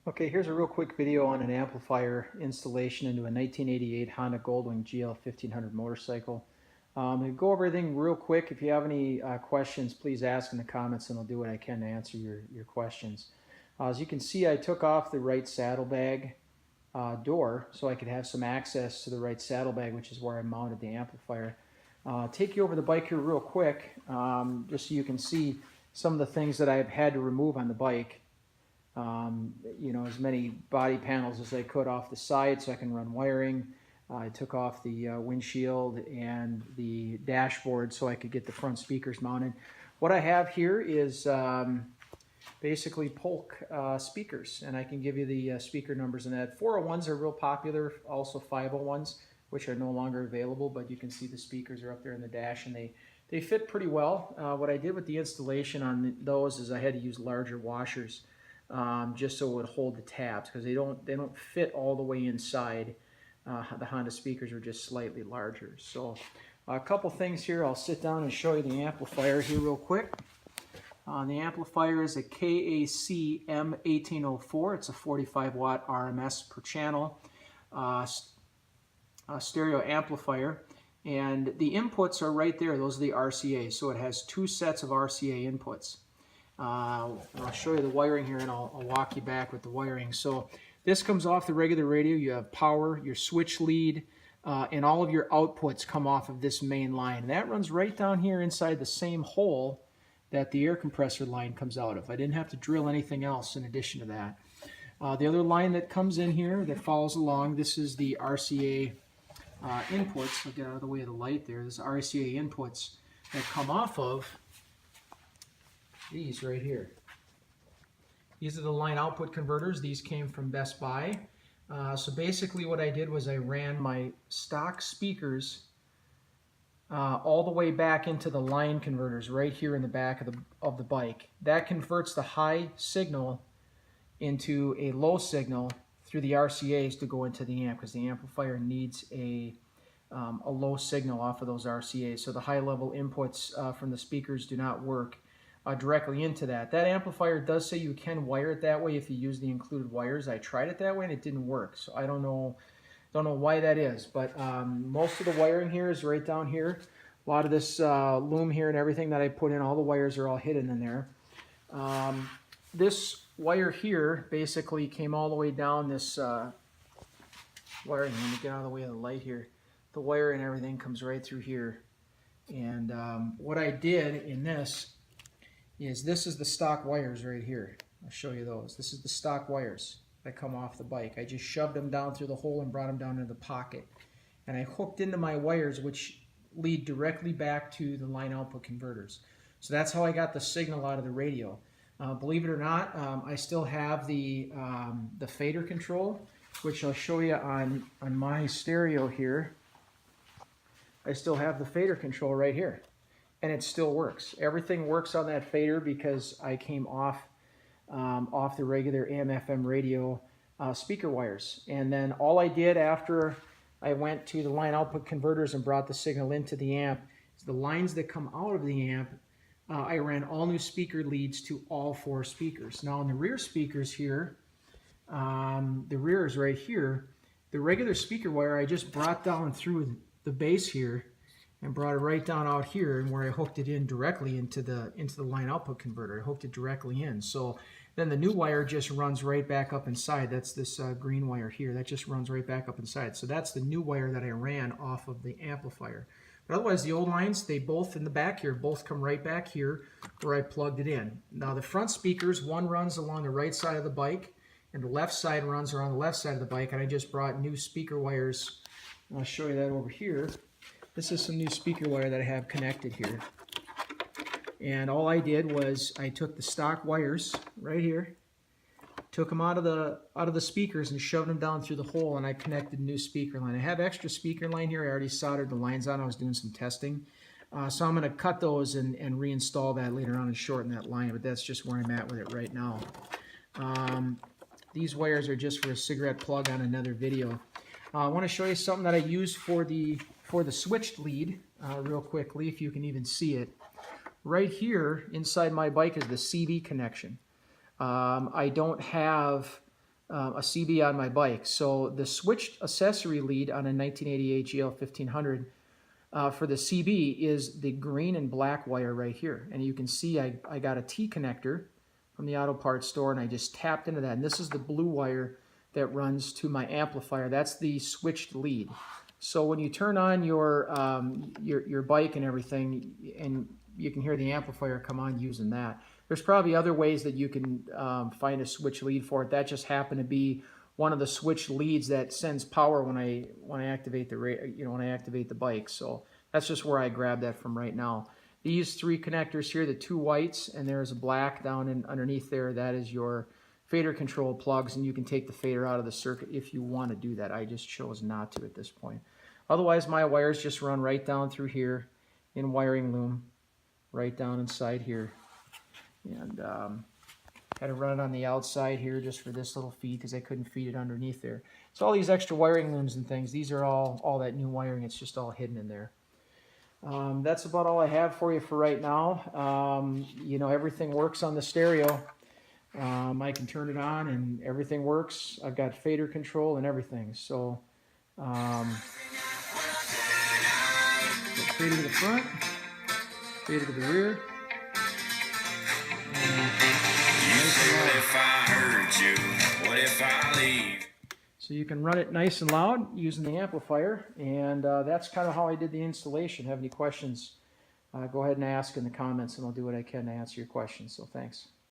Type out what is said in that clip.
Okay, here's a real quick video on an amplifier installation into a 1988 Honda Goldwing GL1500 motorcycle. I'll go over everything real quick. If you have any questions, please ask in the comments and I'll do what I can to answer your questions. As you can see, I took off the right saddlebag door so I could have some access to the right saddlebag, which is where I mounted the amplifier. Take you over the bike here real quick, just so you can see some of the things that I've had to remove on the bike. As many body panels as I could off the side so I can run wiring. I took off the windshield and the dashboard so I could get the front speakers mounted. What I have here is basically Polk speakers, and I can give you the speaker numbers in that. 401s are real popular, also 501s, which are no longer available, but you can see the speakers are up there in the dash, and they fit pretty well. What I did with the installation on those is I had to use larger washers. Just so it would hold the tabs, because they don't fit all the way inside. The Honda speakers are just slightly larger. So a couple things here. I'll sit down and show you the amplifier here real quick. The amplifier is a KAC M1804. It's a 45 watt RMS per channel stereo amplifier, and the inputs are right there. Those are the RCA. So it has two sets of RCA inputs. I'll show you the wiring here, and I'll walk you back with the wiring. So this comes off the regular radio. You have power, your switch lead, and all of your outputs come off of this main line. And that runs right down here inside the same hole that the air compressor line comes out of. I didn't have to drill anything else in addition to that. The other line that comes in here that follows along, this is the RCA inputs. I'll get out of the way of the light there. This is RCA inputs that come off of these right here. These are the line output converters. These came from Best Buy. So basically what I did was I ran my stock speakers all the way back into the line converters right here in the back of the bike. That converts the high signal into a low signal through the RCAs to go into the amp, because the amplifier needs a low signal off of those RCAs. So the high level inputs from the speakers do not work directly into that. That amplifier does say you can wire it that way if you use the included wires. I tried it that way and it didn't work, so I don't know why that is, but most of the wiring here is right down here. A lot of this loom here and everything that I put in, all the wires are all hidden in there. This wire here basically came all the way down this wiring. Let me get out of the way of the light here. The wire and everything comes right through here. And what I did in this is the stock wires right here. I'll show you those. This is the stock wires that come off the bike. I just shoved them down through the hole and brought them down into the pocket. And I hooked into my wires, which lead directly back to the line output converters. So that's how I got the signal out of the radio. Believe it or not, I still have the fader control, which I'll show you on my stereo here. I still have the fader control right here. And it still works. Everything works on that fader because I came off the regular AM/FM radio speaker wires. And then all I did after I went to the line output converters and brought the signal into the amp is the lines that come out of the amp, I ran all new speaker leads to all four speakers. Now on the rear speakers here, the rear is right here. The regular speaker wire I just brought down through the base here and brought it right down out here, and where I hooked it in directly into the line output converter. I hooked it directly in. So then the new wire just runs right back up inside. That's this green wire here. That just runs right back up inside. So that's the new wire that I ran off of the amplifier. But otherwise, the old lines, they both in the back here, both come right back here where I plugged it in. Now the front speakers, one runs along the right side of the bike, and the left side runs around the left side of the bike, and I just brought new speaker wires. I'll show you that over here. This is some new speaker wire that I have connected here. And all I did was I took the stock wires right here, took them out of the speakers and shoved them down through the hole, and I connected a new speaker line. I have extra speaker line here. I already soldered the lines on. I was doing some testing. So I'm going to cut those and reinstall that later on and shorten that line, but that's just where I'm at with it right now. These wires are just for a cigarette plug on another video. I want to show you something that I use for the switched lead real quickly, if you can even see it. Right here inside my bike is the CV connection. I don't have a CB on my bike. So the switched accessory lead on a 1988 GL1500 for the CB is the green and black wire right here. And you can see I got a T connector from the auto parts store, and I just tapped into that. And this is the blue wire that runs to my amplifier. That's the switched lead. So when you turn on your bike and everything, and you can hear the amplifier come on using that. There's probably other ways that you can find a switch lead for it. That just happened to be one of the switch leads that sends power when I activate the bike. So that's just where I grabbed that from right now. These three connectors here, the two whites, and there's a black down and underneath there, that is your fader control plugs, and you can take the fader out of the circuit if you want to do that. I just chose not to at this point. Otherwise, my wires just run right down through here in wiring loom, right down inside here. And had to run it on the outside here just for this little feed because I couldn't feed it underneath there. So all these extra wiring looms and things, these are all that new wiring. It's just all hidden in there. That's about all I have for you for right now. You know, everything works on the stereo. I can turn it on and everything works. I've got fader control and everything. So fader to the front, fader to the rear. So you can run it nice and loud using the amplifier, and that's kind of how I did the installation. Have any questions, go ahead and ask in the comments, and I'll do what I can to answer your questions. So thanks.